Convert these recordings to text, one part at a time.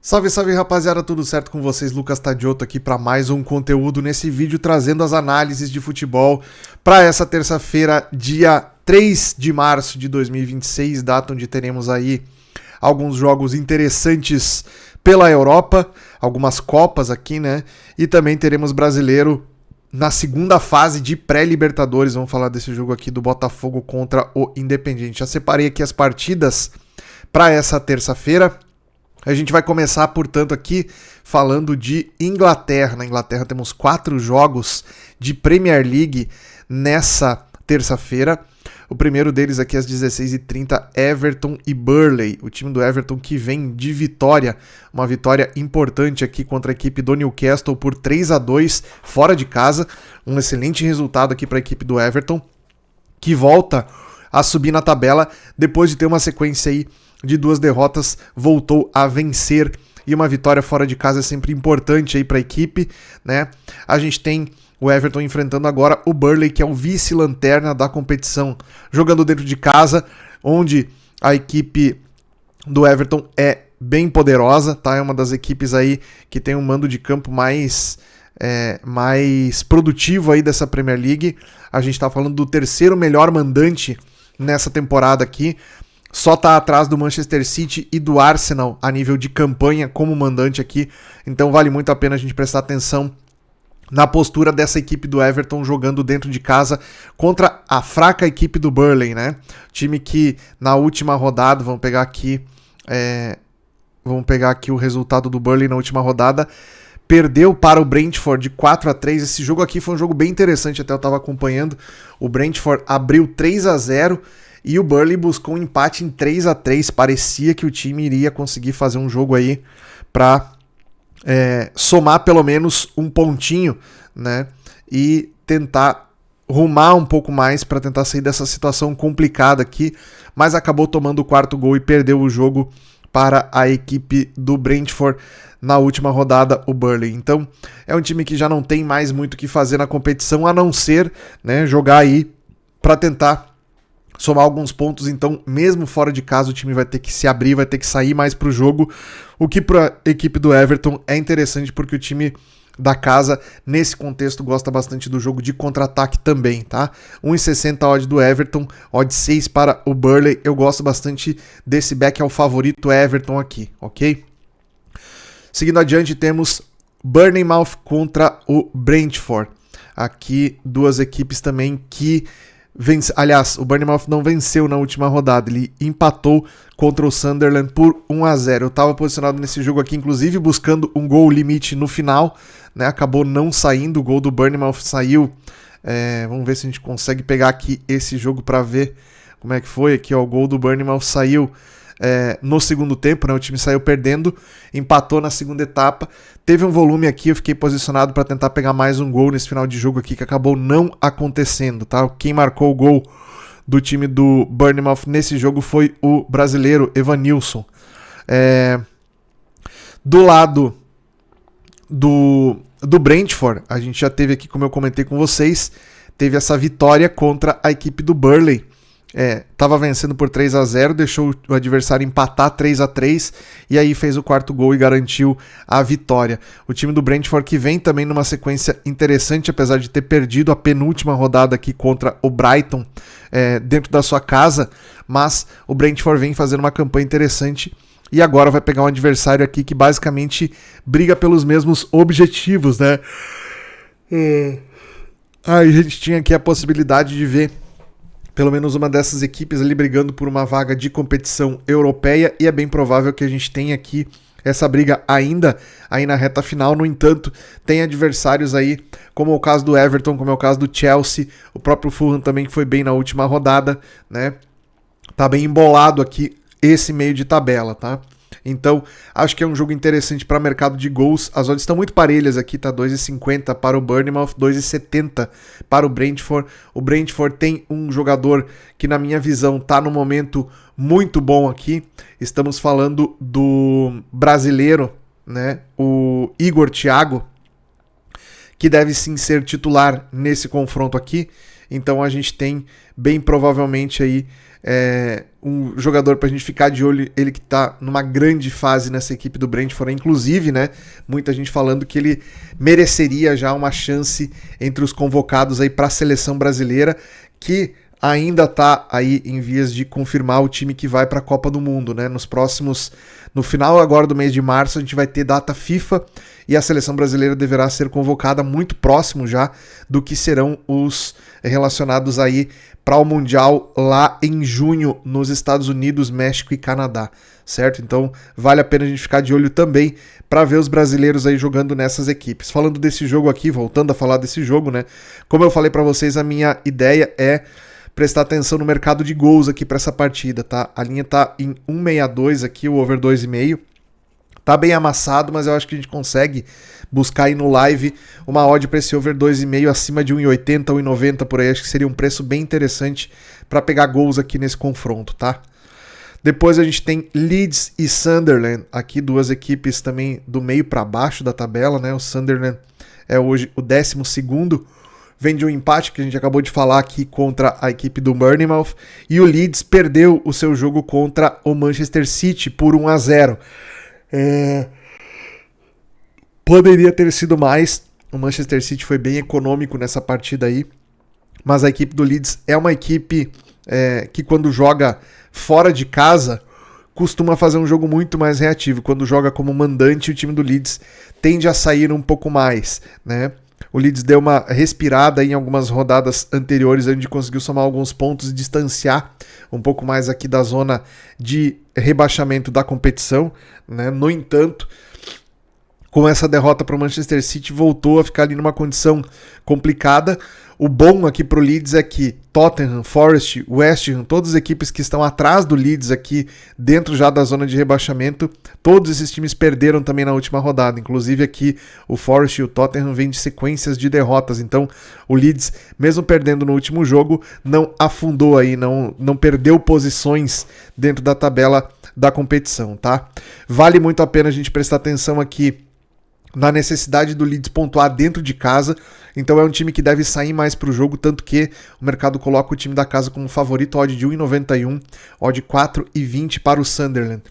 Salve, salve rapaziada, tudo certo com vocês? Lucas Tadiotto aqui para mais um conteúdo nesse vídeo trazendo as análises de futebol para essa terça-feira, dia 3 de março de 2026, data onde teremos aí alguns jogos interessantes pela Europa, algumas copas aqui, né? E também teremos brasileiro na segunda fase de pré-Libertadores. Vamos falar desse jogo aqui do Botafogo contra o Independiente. Já separei aqui as partidas para essa terça-feira. A gente vai começar, portanto, aqui falando de Inglaterra. Na Inglaterra temos 4 jogos de Premier League nessa terça-feira. O primeiro deles aqui às 16h30, Everton e Burnley. O time do Everton que vem de vitória, uma vitória importante aqui contra a equipe do Newcastle por 3-2 fora de casa. Um excelente resultado aqui para a equipe do Everton, que volta a subir na tabela depois de ter uma sequência aí de 2 derrotas, voltou a vencer, e uma vitória fora de casa é sempre importante aí para a equipe, né? A gente tem o Everton enfrentando agora o Burnley, que é o vice-lanterna da competição, jogando dentro de casa, onde a equipe do Everton é bem poderosa, tá? É uma das equipes aí que tem um mando de campo mais produtivo aí dessa Premier League. A gente tá falando do terceiro melhor mandante nessa temporada aqui. Só tá atrás do Manchester City e do Arsenal a nível de campanha como mandante aqui. Então vale muito a pena a gente prestar atenção na postura dessa equipe do Everton jogando dentro de casa contra a fraca equipe do Burnley, né? Time que na última rodada, vamos pegar aqui o resultado do Burnley na última rodada, perdeu para o Brentford de 4-3. Esse jogo aqui foi um jogo bem interessante, até eu estava acompanhando. O Brentford abriu 3-0 e o Burnley buscou um empate em 3-3. Parecia que o time iria conseguir fazer um jogo aí para somar pelo menos um pontinho, né? E tentar rumar um pouco mais para tentar sair dessa situação complicada aqui, mas acabou tomando o 4º gol e perdeu o jogo para a equipe do Brentford na última rodada, o Burnley. Então é um time que já não tem mais muito o que fazer na competição, a não ser, né, jogar aí para tentar somar alguns pontos. Então mesmo fora de casa o time vai ter que se abrir, vai ter que sair mais para o jogo, o que para a equipe do Everton é interessante, porque o time da casa, nesse contexto, gosta bastante do jogo de contra-ataque também, tá? 1,60 odd do Everton, odd 6 para o Burnley. Eu gosto bastante desse back, é o favorito Everton aqui, ok? Seguindo adiante, temos Bournemouth contra o Brentford. Aqui, duas equipes também que aliás, o Bournemouth não venceu na última rodada, ele empatou contra o Sunderland por 1-0. Eu estava posicionado nesse jogo aqui, inclusive buscando um gol limite no final, né? Acabou não saindo, o gol do Bournemouth saiu. Vamos ver se a gente consegue pegar aqui esse jogo para ver como é que foi. Aqui, ó, o gol do Bournemouth saiu no segundo tempo, né? O time saiu perdendo, empatou na segunda etapa. Teve um volume aqui, eu fiquei posicionado para tentar pegar mais um gol nesse final de jogo aqui, que acabou não acontecendo, tá? Quem marcou o gol do time do Bournemouth nesse jogo foi o brasileiro Evanilson. Do lado do Brentford, a gente já teve aqui, como eu comentei com vocês, teve essa vitória contra a equipe do Burnley. Tava vencendo por 3-0, deixou o adversário empatar 3-3 e aí fez o 4º gol e garantiu a vitória. O time do Brentford que vem também numa sequência interessante, apesar de ter perdido a penúltima rodada aqui contra o Brighton dentro da sua casa, mas o Brentford vem fazendo uma campanha interessante e agora vai pegar um adversário aqui que basicamente briga pelos mesmos objetivos, né? A gente tinha aqui a possibilidade de ver pelo menos uma dessas equipes ali brigando por uma vaga de competição europeia, e é bem provável que a gente tenha aqui essa briga ainda aí na reta final. No entanto, tem adversários aí, como é o caso do Everton, como é o caso do Chelsea, o próprio Fulham também, que foi bem na última rodada, né? Tá bem embolado aqui esse meio de tabela, tá? Então, acho que é um jogo interessante para mercado de gols. As odds estão muito parelhas aqui, tá? 2,50 para o Bournemouth, 2,70 para o Brentford. O Brentford tem um jogador que, na minha visão, tá no momento muito bom aqui. Estamos falando do brasileiro, né? O Igor Thiago, que deve sim ser titular nesse confronto aqui. Então a gente tem bem provavelmente aí um jogador pra gente ficar de olho, ele que tá numa grande fase nessa equipe do Brentford, inclusive, né, muita gente falando que ele mereceria já uma chance entre os convocados aí pra seleção brasileira, que ainda tá aí em vias de confirmar o time que vai pra Copa do Mundo, né, no final agora do mês de março a gente vai ter data FIFA e a seleção brasileira deverá ser convocada muito próximo já do que serão os relacionados aí para o Mundial lá em junho nos Estados Unidos, México e Canadá, certo? Então vale a pena a gente ficar de olho também para ver os brasileiros aí jogando nessas equipes. Falando desse jogo aqui, voltando a falar desse jogo, né? Como eu falei para vocês, a minha ideia é prestar atenção no mercado de gols aqui para essa partida, tá? A linha tá em 1,62 aqui, o over 2,5. Tá bem amassado, mas eu acho que a gente consegue buscar aí no live uma odd para esse over 2,5 acima de 1,80, 1,90 por aí. Acho que seria um preço bem interessante para pegar gols aqui nesse confronto, tá? Depois a gente tem Leeds e Sunderland, aqui duas equipes também do meio para baixo da tabela, né? O Sunderland é hoje o 12º, vem de um empate que a gente acabou de falar aqui contra a equipe do Bournemouth, e o Leeds perdeu o seu jogo contra o Manchester City por 1-0. Poderia ter sido mais, o Manchester City foi bem econômico nessa partida aí, mas a equipe do Leeds é uma equipe que quando joga fora de casa costuma fazer um jogo muito mais reativo. Quando joga como mandante, o time do Leeds tende a sair um pouco mais, né? O Leeds deu uma respirada em algumas rodadas anteriores, onde conseguiu somar alguns pontos e distanciar um pouco mais aqui da zona de rebaixamento da competição, né? No entanto, com essa derrota para o Manchester City, voltou a ficar ali numa condição complicada. O bom aqui para o Leeds é que Tottenham, Forest, West Ham, todas as equipes que estão atrás do Leeds aqui, dentro já da zona de rebaixamento, todos esses times perderam também na última rodada. Inclusive aqui o Forest e o Tottenham vêm de sequências de derrotas. Então o Leeds, mesmo perdendo no último jogo, não afundou aí, não perdeu posições dentro da tabela da competição, tá? Vale muito a pena a gente prestar atenção aqui na necessidade do Leeds pontuar dentro de casa. Então é um time que deve sair mais para o jogo, tanto que o mercado coloca o time da casa como favorito, odd de 1,91, odd 4,20 para o Sunderland.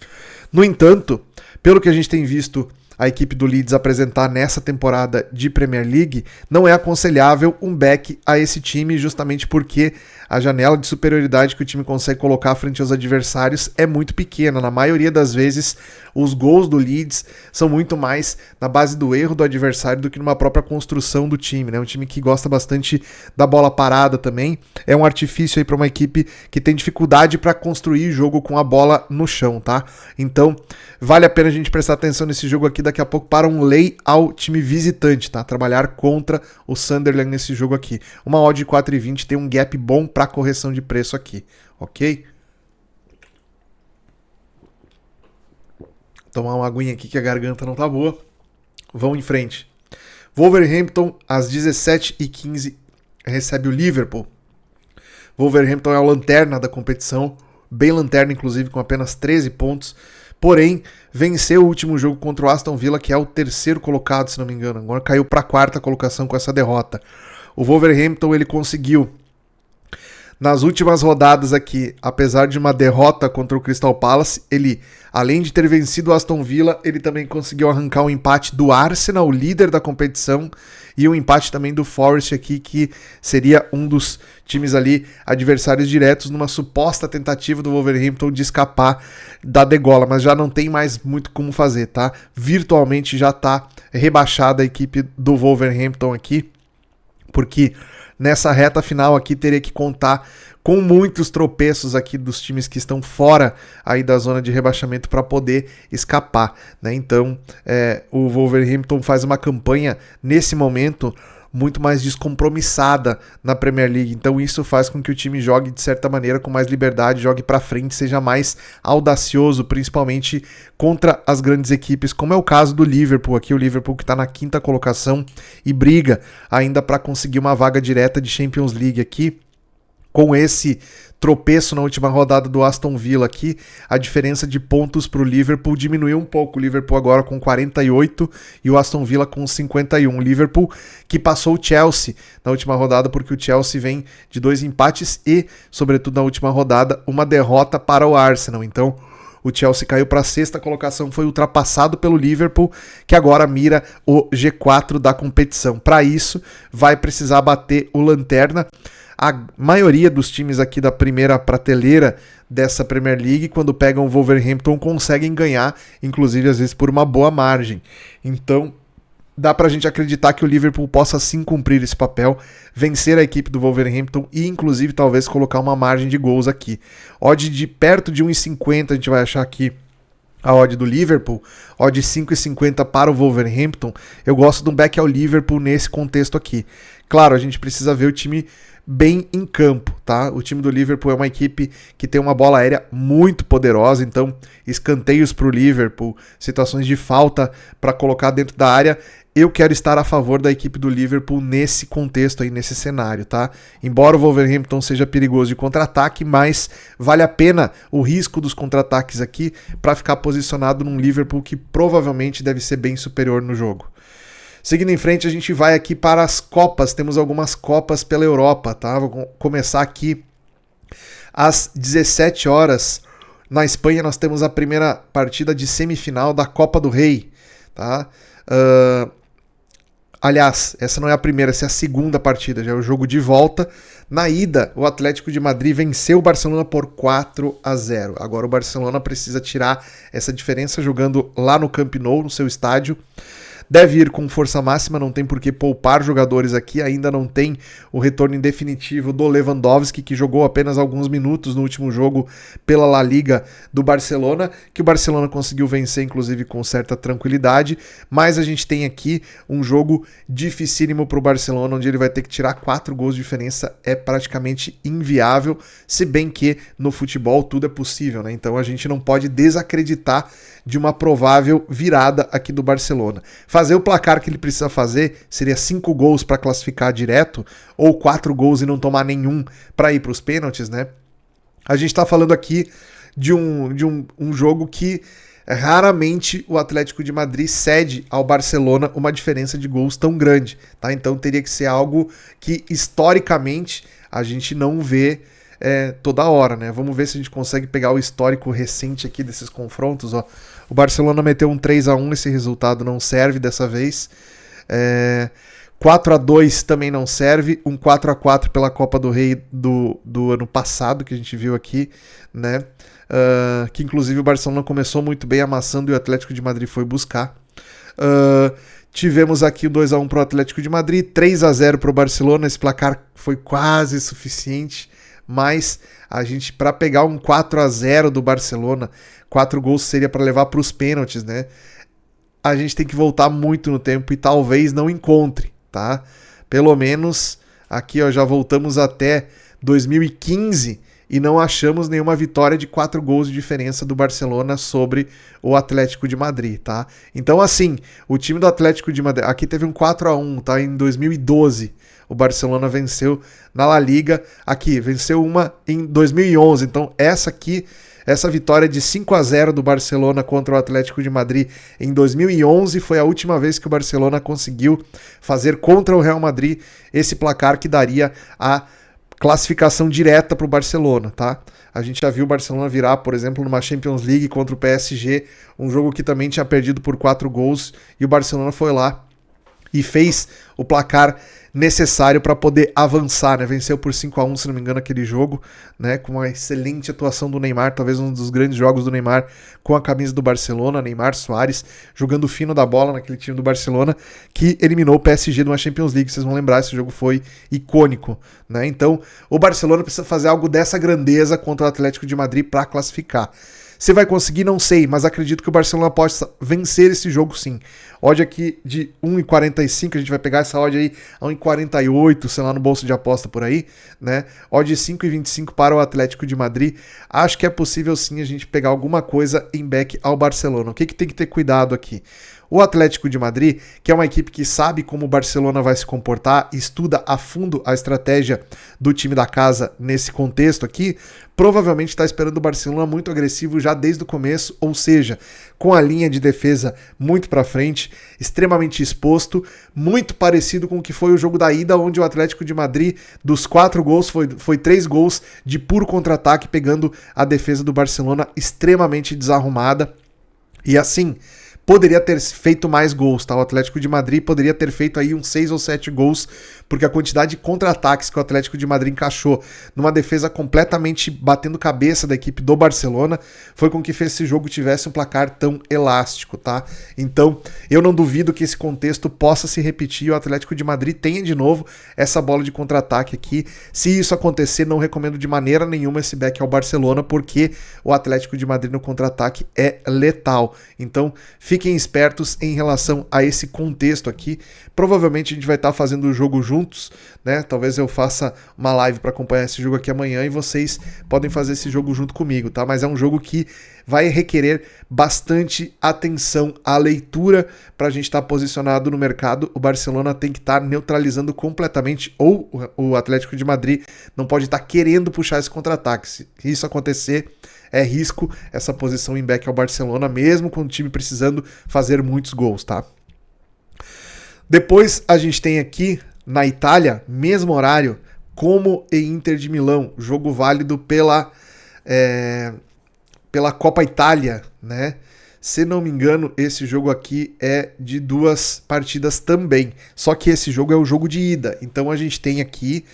No entanto, pelo que a gente tem visto a equipe do Leeds apresentar nessa temporada de Premier League, não é aconselhável um back a esse time, justamente porque a janela de superioridade que o time consegue colocar frente aos adversários é muito pequena. Na maioria das vezes, os gols do Leeds são muito mais na base do erro do adversário do que numa própria construção do time, né? Um time que gosta bastante da bola parada também. É um artifício aí para uma equipe que tem dificuldade para construir jogo com a bola no chão, tá? Então, vale a pena a gente prestar atenção nesse jogo aqui daqui a pouco para um lay ao time visitante, tá? Trabalhar contra o Sunderland nesse jogo aqui. Uma odd de 4,20 tem um gap bom para correção de preço aqui, ok? Tomar uma aguinha aqui que a garganta não tá boa. Vamos em frente. Wolverhampton, às 17h15, recebe o Liverpool. Wolverhampton é a lanterna da competição, bem lanterna inclusive, com apenas 13 pontos. Porém, venceu o último jogo contra o Aston Villa, que é o terceiro colocado, se não me engano. Agora caiu para a quarta colocação com essa derrota. O Wolverhampton, ele conseguiu, nas últimas rodadas aqui, apesar de uma derrota contra o Crystal Palace, ele, além de ter vencido o Aston Villa, ele também conseguiu arrancar um empate do Arsenal, o líder da competição, e um empate também do Forest aqui, que seria um dos times ali adversários diretos numa suposta tentativa do Wolverhampton de escapar da degola, mas já não tem mais muito como fazer, tá? Virtualmente já tá rebaixada a equipe do Wolverhampton aqui, porque nessa reta final aqui teria que contar com muitos tropeços aqui dos times que estão fora aí da zona de rebaixamento para poder escapar, né? Então o Wolverhampton faz uma campanha nesse momento muito mais descompromissada na Premier League, então isso faz com que o time jogue de certa maneira com mais liberdade, jogue para frente, seja mais audacioso, principalmente contra as grandes equipes, como é o caso do Liverpool aqui, o Liverpool que está na 5ª colocação e briga ainda para conseguir uma vaga direta de Champions League aqui. Com esse tropeço na última rodada do Aston Villa aqui, a diferença de pontos para o Liverpool diminuiu um pouco. O Liverpool agora com 48 e o Aston Villa com 51. O Liverpool que passou o Chelsea na última rodada, porque o Chelsea vem de 2 empates e, sobretudo na última rodada, uma derrota para o Arsenal. Então, o Chelsea caiu para a 6ª colocação, foi ultrapassado pelo Liverpool, que agora mira o G4 da competição. Para isso, vai precisar bater o Lanterna. A maioria dos times aqui da primeira prateleira dessa Premier League, quando pegam o Wolverhampton, conseguem ganhar, inclusive às vezes por uma boa margem. Então, dá pra gente acreditar que o Liverpool possa sim cumprir esse papel, vencer a equipe do Wolverhampton e inclusive talvez colocar uma margem de gols aqui. Odd de perto de 1,50 a gente vai achar aqui a odd do Liverpool, odd 5,50 para o Wolverhampton. Eu gosto de um back ao Liverpool nesse contexto aqui. Claro, a gente precisa ver o time bem em campo, tá? O time do Liverpool é uma equipe que tem uma bola aérea muito poderosa, então escanteios para o Liverpool, situações de falta para colocar dentro da área. Eu quero estar a favor da equipe do Liverpool nesse contexto aí, nesse cenário, tá? Embora o Wolverhampton seja perigoso de contra-ataque, mas vale a pena o risco dos contra-ataques aqui para ficar posicionado num Liverpool que provavelmente deve ser bem superior no jogo. Seguindo em frente, a gente vai aqui para as Copas. Temos algumas Copas pela Europa, tá? Vou começar aqui às 17 horas. Na Espanha, nós temos a primeira partida de semifinal da Copa do Rei, tá? Aliás, essa não é a primeira, essa é a segunda partida, já é o jogo de volta. Na ida, o Atlético de Madrid venceu o Barcelona por 4-0. Agora o Barcelona precisa tirar essa diferença jogando lá no Camp Nou, no seu estádio. Deve ir com força máxima, não tem por que poupar jogadores aqui, ainda não tem o retorno em definitivo do Lewandowski, que jogou apenas alguns minutos no último jogo pela La Liga do Barcelona, que o Barcelona conseguiu vencer, inclusive, com certa tranquilidade, mas a gente tem aqui um jogo dificílimo para o Barcelona, onde ele vai ter que tirar 4 gols de diferença, é praticamente inviável, se bem que no futebol tudo é possível, né? Então a gente não pode desacreditar de uma provável virada aqui do Barcelona. Fazer o placar que ele precisa fazer seria 5 gols para classificar direto, ou 4 gols e não tomar nenhum para ir para os pênaltis, né? A gente está falando aqui de um jogo que raramente o Atlético de Madrid cede ao Barcelona uma diferença de gols tão grande, tá? Então teria que ser algo que historicamente a gente não vê toda hora, né? Vamos ver se a gente consegue pegar o histórico recente aqui desses confrontos, ó. O Barcelona meteu um 3-1, esse resultado não serve dessa vez. 4-2 também não serve, um 4-4 pela Copa do Rei do ano passado, que a gente viu aqui, né? Que inclusive o Barcelona começou muito bem amassando e o Atlético de Madrid foi buscar. Tivemos aqui o 2-1 para o Atlético de Madrid, 3-0 para o Barcelona, esse placar foi quase suficiente, mas a gente, para pegar um 4-0 do Barcelona, 4 gols seria para levar para os pênaltis, né? A gente tem que voltar muito no tempo e talvez não encontre, tá? Pelo menos aqui, ó, já voltamos até 2015 e não achamos nenhuma vitória de 4 gols de diferença do Barcelona sobre o Atlético de Madrid, tá? Então, assim, o time do Atlético de Madrid, aqui teve um 4-1, tá? Em 2012, o Barcelona venceu na La Liga, aqui, venceu uma em 2011, então essa vitória de 5-0 do Barcelona contra o Atlético de Madrid em 2011 foi a última vez que o Barcelona conseguiu fazer contra o Real Madrid esse placar que daria a classificação direta para o Barcelona, tá? A gente já viu o Barcelona virar, por exemplo, numa Champions League contra o PSG, um jogo que também tinha perdido por 4 gols, e o Barcelona foi lá e fez o placar necessário para poder avançar, né? Venceu por 5-1, se não me engano, aquele jogo, né? Com uma excelente atuação do Neymar, talvez um dos grandes jogos do Neymar com a camisa do Barcelona, Neymar, Suárez, jogando fino da bola naquele time do Barcelona, que eliminou o PSG de uma Champions League. Vocês vão lembrar, esse jogo foi icônico, né? Então, o Barcelona precisa fazer algo dessa grandeza contra o Atlético de Madrid para classificar. Se vai conseguir, não sei, mas acredito que o Barcelona possa vencer esse jogo sim. Odd aqui de 1,45, a gente vai pegar essa odd aí a 1,48, sei lá, no bolso de aposta por aí, né? Odd 5,25 para o Atlético de Madrid. Acho que é possível sim a gente pegar alguma coisa em back ao Barcelona. O que tem que ter cuidado aqui? O Atlético de Madrid, que é uma equipe que sabe como o Barcelona vai se comportar, estuda a fundo a estratégia do time da casa nesse contexto aqui, provavelmente está esperando o Barcelona muito agressivo já desde o começo, ou seja, com a linha de defesa muito para frente, extremamente exposto, muito parecido com o que foi o jogo da ida, onde o Atlético de Madrid, dos 4 gols, foi 3 gols de puro contra-ataque, pegando a defesa do Barcelona extremamente desarrumada. E assim, poderia ter feito mais gols, tá? O Atlético de Madrid poderia ter feito aí uns 6 ou 7 gols, porque a quantidade de contra-ataques que o Atlético de Madrid encaixou numa defesa completamente batendo cabeça da equipe do Barcelona foi com que fez esse jogo tivesse um placar tão elástico, tá? Então, eu não duvido que esse contexto possa se repetir e o Atlético de Madrid tenha de novo essa bola de contra-ataque aqui. Se isso acontecer, não recomendo de maneira nenhuma esse back ao Barcelona, porque o Atlético de Madrid no contra-ataque é letal. Então, fiquem espertos em relação a esse contexto aqui. Provavelmente a gente vai estar fazendo o jogo juntos, né? Talvez eu faça uma live para acompanhar esse jogo aqui amanhã e vocês podem fazer esse jogo junto comigo, tá? Mas é um jogo que vai requerer bastante atenção à leitura para a gente estar posicionado no mercado. O Barcelona tem que estar neutralizando completamente, ou o Atlético de Madrid não pode estar querendo puxar esse contra-ataque. Se isso acontecer, é risco essa posição em back ao Barcelona, mesmo com o time precisando fazer muitos gols, tá? Depois a gente tem aqui na Itália, mesmo horário, Como e Inter de Milão, jogo válido pela Copa Itália, né? Se não me engano, esse jogo aqui é de 2 partidas também, só que esse jogo é o jogo de ida, então a gente tem aqui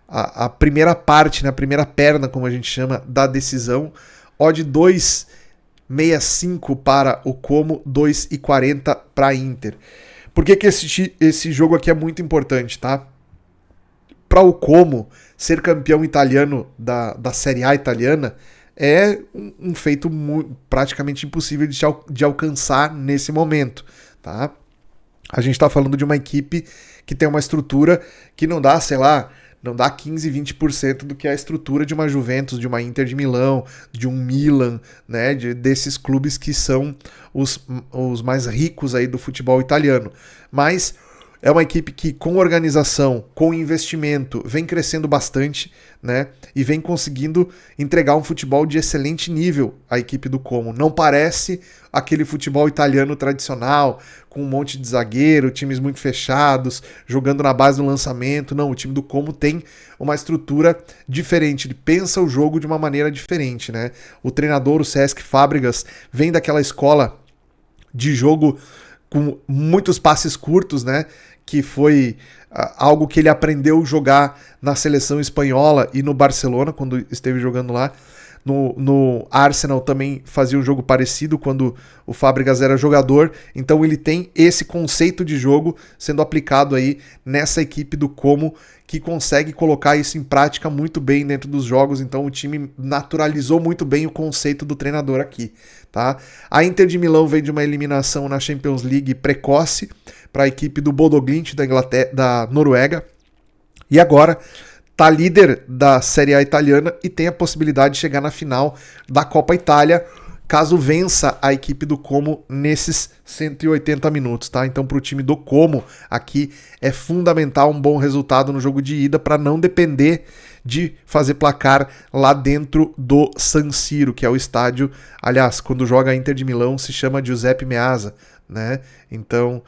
a primeira parte, né, a primeira perna, como a gente chama, da decisão, odd 2,65 para o Como, 2,40 para a Inter. Por que esse jogo aqui é muito importante, tá? Para o Como ser campeão italiano da Série A italiana é um feito praticamente impossível de alcançar nesse momento, tá? A gente está falando de uma equipe que tem uma estrutura que não dá, sei lá, não dá 15, 20% do que é a estrutura de uma Juventus, de uma Inter de Milão, de um Milan, né, desses clubes que são os mais ricos aí do futebol italiano. Mas é uma equipe que, com organização, com investimento, vem crescendo bastante, né? E vem conseguindo entregar um futebol de excelente nível à equipe do Como. Não parece aquele futebol italiano tradicional, com um monte de zagueiro, times muito fechados, jogando na base do lançamento. Não, o time do Como tem uma estrutura diferente, ele pensa o jogo de uma maneira diferente, né? O treinador, o Cesc Fábregas, vem daquela escola de jogo com muitos passes curtos, né? Que foi algo que ele aprendeu a jogar na seleção espanhola e no Barcelona, quando esteve jogando lá. No Arsenal também fazia um jogo parecido quando o Fábregas era jogador. Então ele tem esse conceito de jogo sendo aplicado aí nessa equipe do Como, que consegue colocar isso em prática muito bem dentro dos jogos. Então o time naturalizou muito bem o conceito do treinador aqui, tá? A Inter de Milão veio de uma eliminação na Champions League precoce para a equipe do Bodo Glimt da Noruega, e agora tá líder da Série A italiana e tem a possibilidade de chegar na final da Copa Itália, caso vença a equipe do Como nesses 180 minutos, tá? Então, para o time do Como, aqui é fundamental um bom resultado no jogo de ida para não depender de fazer placar lá dentro do San Siro, que é o estádio, aliás, quando joga a Inter de Milão se chama Giuseppe Meazza, né? Então,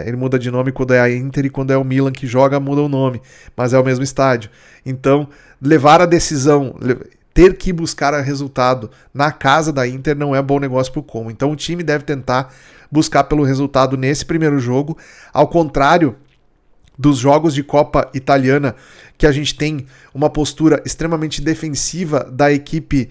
ele muda de nome quando é a Inter, e quando é o Milan que joga muda o nome, mas é o mesmo estádio. Então, levar a decisão, ter que buscar resultado na casa da Inter não é bom negócio para o Como. Então o time deve tentar buscar pelo resultado nesse primeiro jogo, ao contrário dos jogos de Copa Italiana, que a gente tem uma postura extremamente defensiva da equipe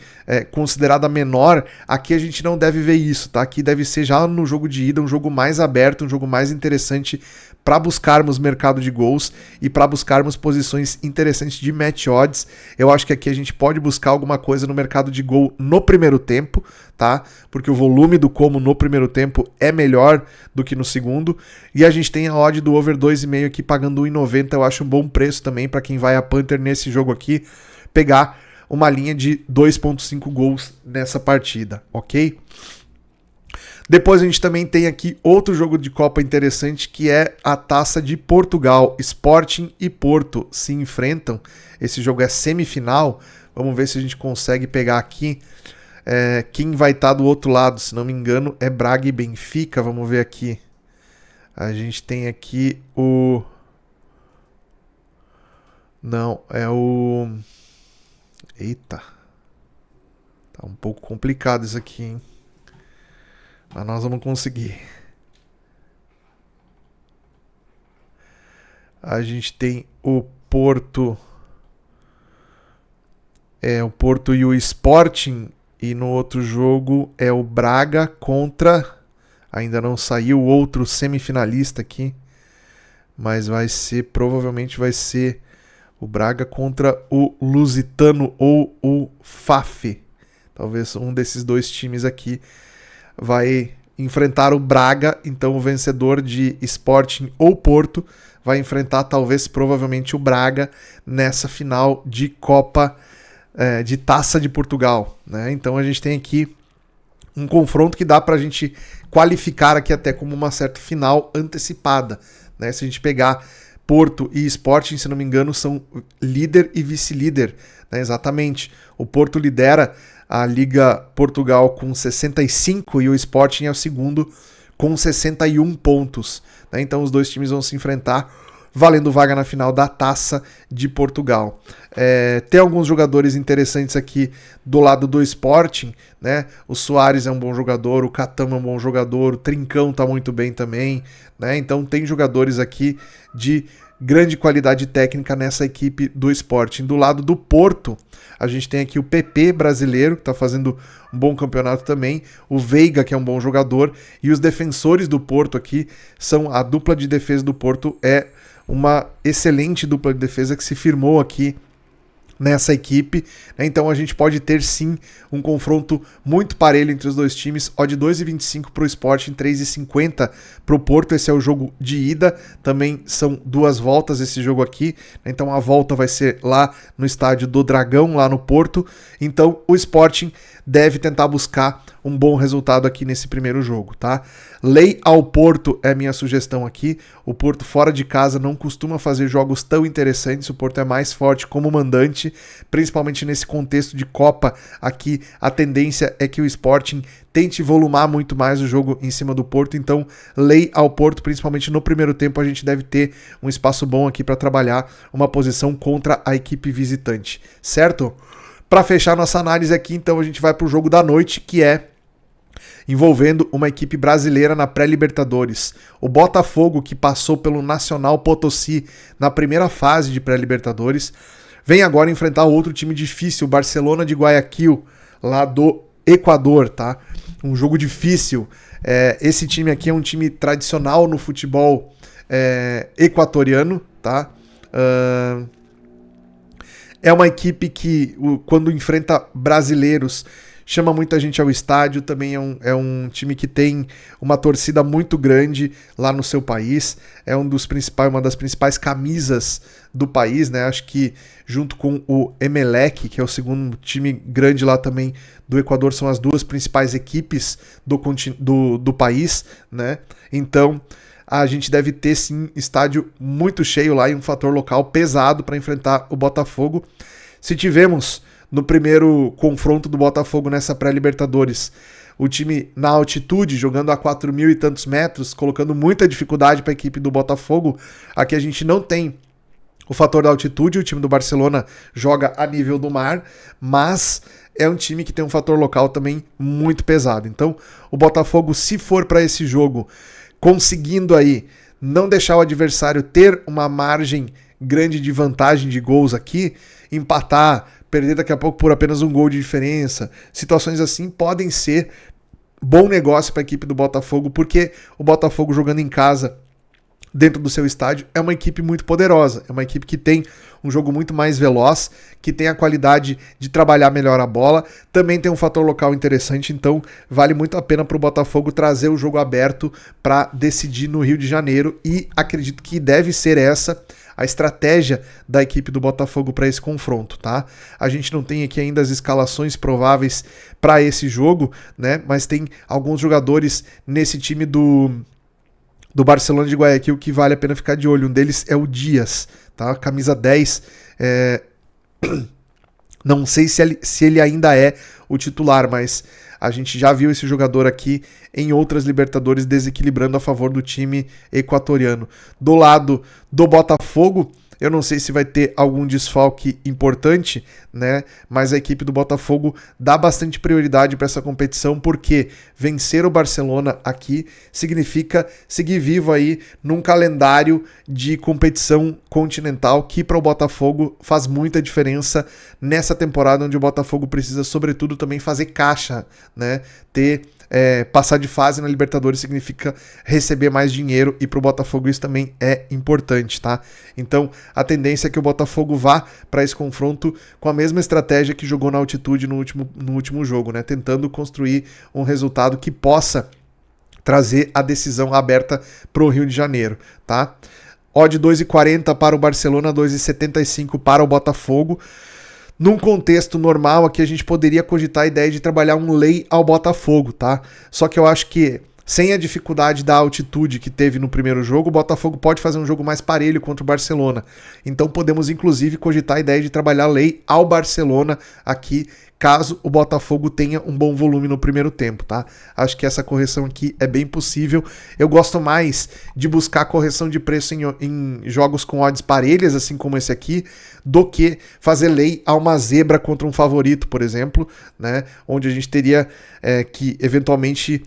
considerada menor, aqui a gente não deve ver isso, tá? Aqui deve ser já no jogo de ida um jogo mais aberto, um jogo mais interessante para buscarmos mercado de gols e para buscarmos posições interessantes de match odds. Eu acho que aqui a gente pode buscar alguma coisa no mercado de gol no primeiro tempo, tá? Porque o volume do Como no primeiro tempo é melhor do que no segundo. E a gente tem a odd do over 2,5 aqui pagando 1,90. Eu acho um bom preço também para quem vai a Panther nesse jogo aqui, pegar uma linha de 2,5 gols nessa partida, ok? Depois a gente também tem aqui outro jogo de Copa interessante, que é a Taça de Portugal. Sporting e Porto se enfrentam. Esse jogo é semifinal. Vamos ver se a gente consegue pegar aqui quem vai estar do outro lado. Se não me engano, é Braga e Benfica. Vamos ver aqui. A gente tem aqui o... Não, é o... Eita. Tá um pouco complicado isso aqui, hein? Mas nós vamos conseguir. A gente tem o Porto. O Porto e o Sporting. E no outro jogo é o Braga contra... Ainda não saiu o outro semifinalista aqui. Mas provavelmente vai ser o Braga contra o Lusitano ou o FAF. Talvez um desses dois times aqui vai enfrentar o Braga, então o vencedor de Sporting ou Porto vai enfrentar provavelmente o Braga nessa final de Copa de Taça de Portugal, né? Então a gente tem aqui um confronto que dá para a gente qualificar aqui até como uma certa final antecipada, né? Se a gente pegar Porto e Sporting, se não me engano, são líder e vice-líder, né? Exatamente. O Porto lidera a Liga Portugal com 65 e o Sporting é o segundo com 61 pontos. Né? Então os dois times vão se enfrentar valendo vaga na final da Taça de Portugal. Tem alguns jogadores interessantes aqui do lado do Sporting, né? O Soares é um bom jogador, o Catamo é um bom jogador, o Trincão está muito bem também, né? Então tem jogadores aqui de grande qualidade técnica nessa equipe do Sporting. Do lado do Porto, a gente tem aqui o PP brasileiro, que está fazendo um bom campeonato também, o Veiga, que é um bom jogador, e os defensores do Porto aqui são a dupla de defesa do Porto, é uma excelente dupla de defesa que se firmou aqui nessa equipe, né? Então a gente pode ter sim um confronto muito parelho entre os dois times, odd 2,25 para o Sporting, 3,50 para o Porto. Esse é o jogo de ida, também são duas voltas esse jogo aqui, né? Então a volta vai ser lá no estádio do Dragão, lá no Porto. Então o Sporting deve tentar buscar um bom resultado aqui nesse primeiro jogo, tá? Lei ao Porto é minha sugestão aqui. O Porto fora de casa não costuma fazer jogos tão interessantes, o Porto é mais forte como mandante, principalmente nesse contexto de Copa. Aqui a tendência é que o Sporting tente volumar muito mais o jogo em cima do Porto, então lei ao Porto, principalmente no primeiro tempo a gente deve ter um espaço bom aqui para trabalhar uma posição contra a equipe visitante, certo? Para fechar nossa análise aqui, então a gente vai para o jogo da noite, que é envolvendo uma equipe brasileira na pré-Libertadores. O Botafogo, que passou pelo Nacional Potosí na primeira fase de pré-Libertadores, vem agora enfrentar outro time difícil, o Barcelona de Guayaquil, lá do Equador, tá? Um jogo difícil. Esse time aqui é um time tradicional no futebol equatoriano, tá? É uma equipe que, quando enfrenta brasileiros, chama muita gente ao estádio. Também é um time que tem uma torcida muito grande lá no seu país. É uma das principais camisas do país, né? Acho que junto com o Emelec, que é o segundo time grande lá também do Equador, são as duas principais equipes do país, né? Então a gente deve ter sim estádio muito cheio lá e um fator local pesado para enfrentar o Botafogo. Se tivemos no primeiro confronto do Botafogo nessa pré-Libertadores o time na altitude, jogando a 4.000 e tantos metros, colocando muita dificuldade para a equipe do Botafogo, aqui a gente não tem o fator da altitude. O time do Barcelona joga a nível do mar, mas é um time que tem um fator local também muito pesado. Então o Botafogo, se for para esse jogo conseguindo aí não deixar o adversário ter uma margem grande de vantagem de gols aqui, empatar, perder daqui a pouco por apenas um gol de diferença. Situações assim podem ser bom negócio para a equipe do Botafogo, porque o Botafogo jogando em casa, dentro do seu estádio, é uma equipe muito poderosa, é uma equipe que tem um jogo muito mais veloz, que tem a qualidade de trabalhar melhor a bola, também tem um fator local interessante, então vale muito a pena para o Botafogo trazer o jogo aberto para decidir no Rio de Janeiro, e acredito que deve ser essa a estratégia da equipe do Botafogo para esse confronto, tá? A gente não tem aqui ainda as escalações prováveis para esse jogo, né? Mas tem alguns jogadores nesse time do Barcelona de Guayaquil que vale a pena ficar de olho. Um deles é o Dias, tá? Camisa 10. Não sei se ele ainda é o titular, mas a gente já viu esse jogador aqui em outras Libertadores desequilibrando a favor do time equatoriano. Do lado do Botafogo, eu não sei se vai ter algum desfalque importante, né? Mas a equipe do Botafogo dá bastante prioridade para essa competição, porque vencer o Barcelona aqui significa seguir vivo aí num calendário de competição continental que para o Botafogo faz muita diferença nessa temporada, onde o Botafogo precisa, sobretudo, também fazer caixa, né? Passar de fase na Libertadores significa receber mais dinheiro, e para o Botafogo isso também é importante, tá? Então a tendência é que o Botafogo vá para esse confronto com a mesma estratégia que jogou na altitude no último jogo, né? Tentando construir um resultado que possa trazer a decisão aberta para o Rio de Janeiro, tá? Odd 2,40 para o Barcelona, 2,75 para o Botafogo. Num contexto normal, aqui a gente poderia cogitar a ideia de trabalhar um lei ao Botafogo, tá? Só que eu acho que, sem a dificuldade da altitude que teve no primeiro jogo, o Botafogo pode fazer um jogo mais parelho contra o Barcelona. Então podemos, inclusive, cogitar a ideia de trabalhar lei ao Barcelona aqui, caso o Botafogo tenha um bom volume no primeiro tempo, tá? Acho que essa correção aqui é bem possível. Eu gosto mais de buscar correção de preço em jogos com odds parelhas, assim como esse aqui, do que fazer lei a uma zebra contra um favorito, por exemplo, né? Onde a gente teria que, eventualmente,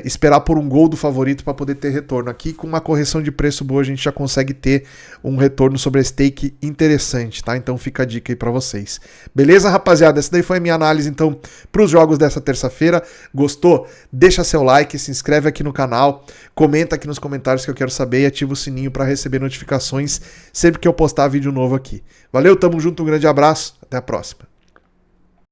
esperar por um gol do favorito para poder ter retorno. Aqui, com uma correção de preço boa, a gente já consegue ter um retorno sobre a stake interessante, tá? Então fica a dica aí para vocês. Beleza, rapaziada? Essa daí foi a minha análise, então, para os jogos dessa terça-feira. Gostou? Deixa seu like, se inscreve aqui no canal, comenta aqui nos comentários que eu quero saber, e ativa o sininho para receber notificações sempre que eu postar vídeo novo aqui. Valeu, tamo junto, um grande abraço, até a próxima.